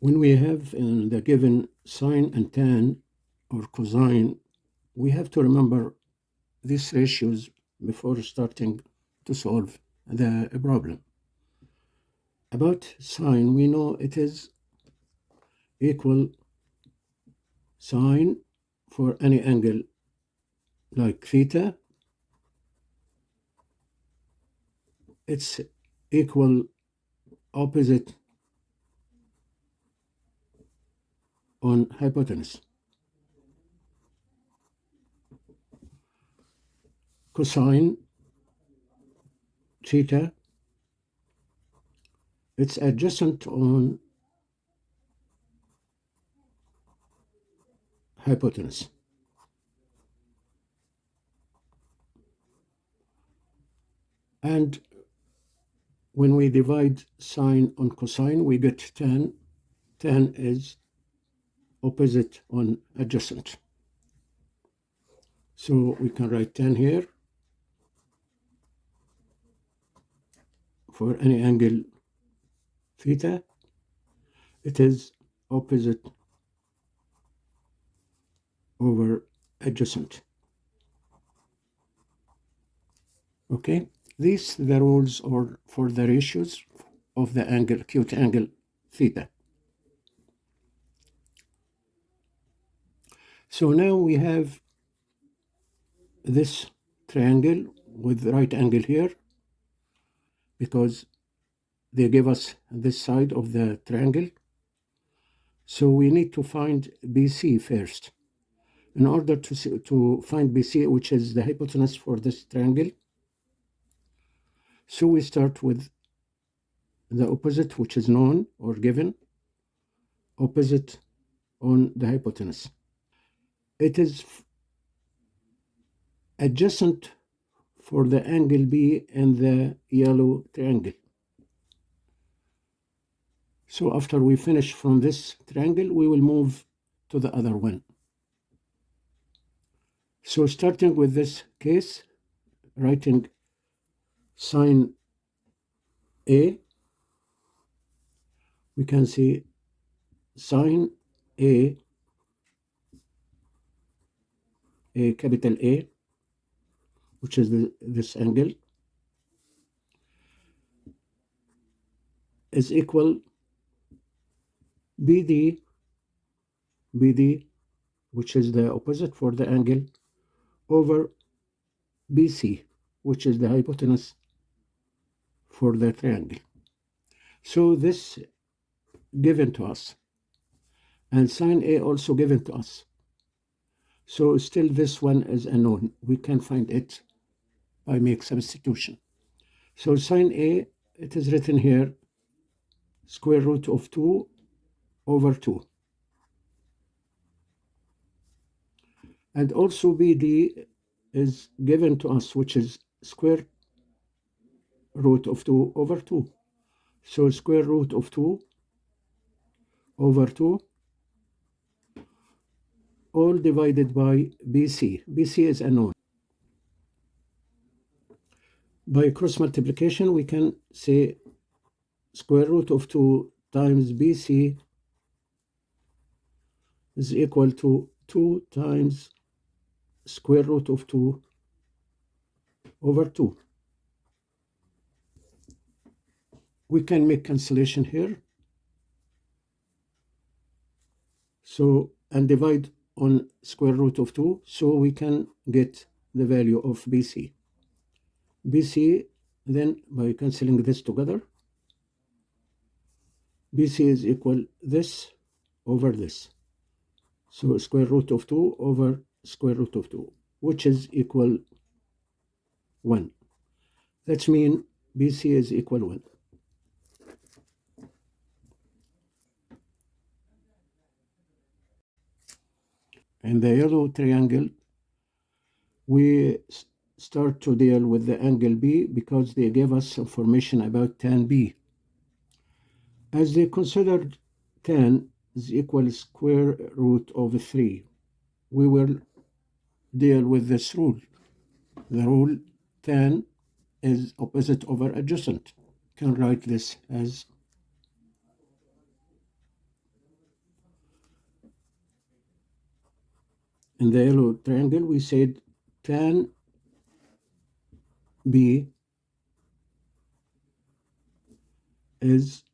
When we have in the given sine and tan or cosine, we have to remember these ratios before starting to solve the problem. About sine, we know it is equal sine for any angle like theta. It's equal opposite on hypotenuse. Cosine theta, it's adjacent on hypotenuse. And when we divide sine on cosine, we get tan. Tan is opposite on adjacent. So we can write tan here for any angle theta. It is opposite over adjacent. Okay, these are the rules or for the ratios of the angle, acute angle theta. So now we have this triangle with right angle here because they give us this side of the triangle. So we need to find BC first. In order to find BC, which is the hypotenuse for this triangle, so we start with the opposite, which is known or given, opposite on the hypotenuse. It is adjacent for the angle B in the yellow triangle. So after we finish from this triangle, we will move to the other one. So starting with this case, writing sine A, we can see sine A, capital A, which is this angle, is equal BD, which is the opposite for the angle, over BC, which is the hypotenuse for the triangle. So this given to us, and sine A also given to us. So still this one is unknown. We can find it by make substitution. So sine A, it is written here, square root of 2 over 2. And also BD is given to us, which is square root of 2 over 2. So square root of 2 over 2, all divided by BC. BC is unknown. By cross multiplication, we can say square root of 2 times BC is equal to 2 times square root of 2 over 2. We can make cancellation here. So, and divide on square root of 2, so we can get the value of BC. BC, then by cancelling this together, BC is equal this over this. So square root of 2 over square root of 2, which is equal 1. That means BC is equal 1. In the yellow triangle, we start to deal with the angle B because they gave us information about tan B. As they considered tan is equal square root of 3, we will deal with this rule. The rule tan is opposite over adjacent. Can write this as in the yellow triangle, we said tan B is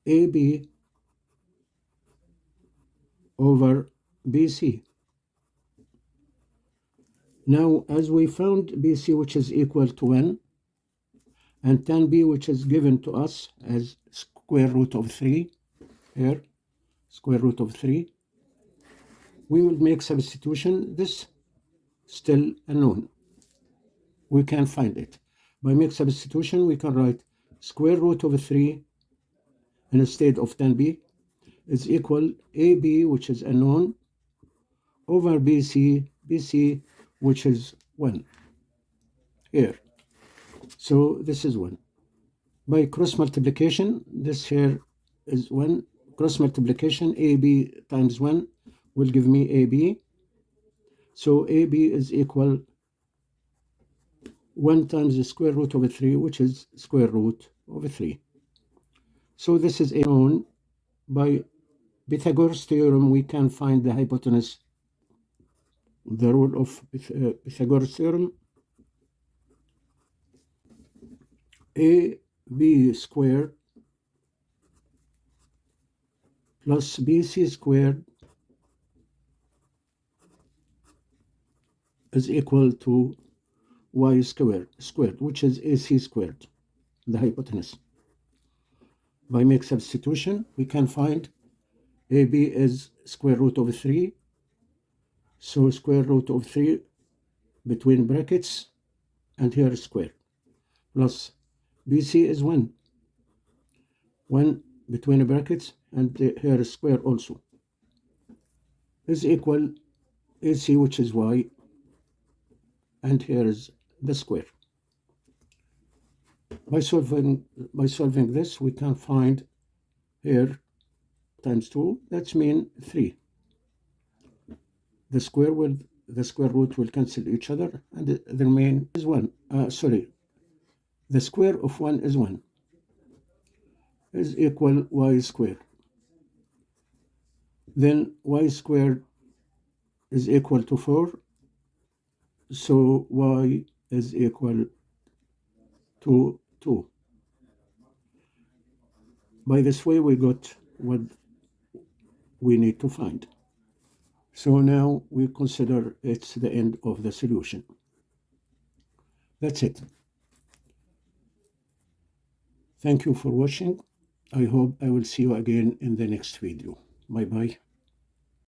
AB over BC. Now, as we found BC, which is equal to 1, and tan B, which is given to us as square root of 3, here, square root of 3, we will make substitution. This still unknown. We can find it. By make substitution, we can write square root of 3 instead of tan B is equal AB, which is unknown, over BC, which is 1 here. So this is 1. By cross multiplication, this here is 1. Cross multiplication, AB times 1 will give me AB. So AB is equal 1 times the square root of 3, which is square root of 3. So this is known. By Pythagoras theorem, we can find the hypotenuse. The rule of Pythagoras theorem, AB squared plus BC squared is equal to y squared, which is AC squared, the hypotenuse. By make substitution, we can find AB is square root of 3. So square root of 3 between brackets, and here is square, plus BC is 1. 1 between brackets, and here is square also, is equal AC, which is y, and here is the square. By solving this, we can find here times 2, that's mean 3. The square root will cancel each other, and the remain is 1. The square of 1 is 1, is equal y squared. Then y squared is equal to 4, so y is equal to 2. By this way, we got what we need to find. So now we consider it's the end of the solution. That's it. Thank you for watching. I hope I will see you again in the next video. Bye-bye.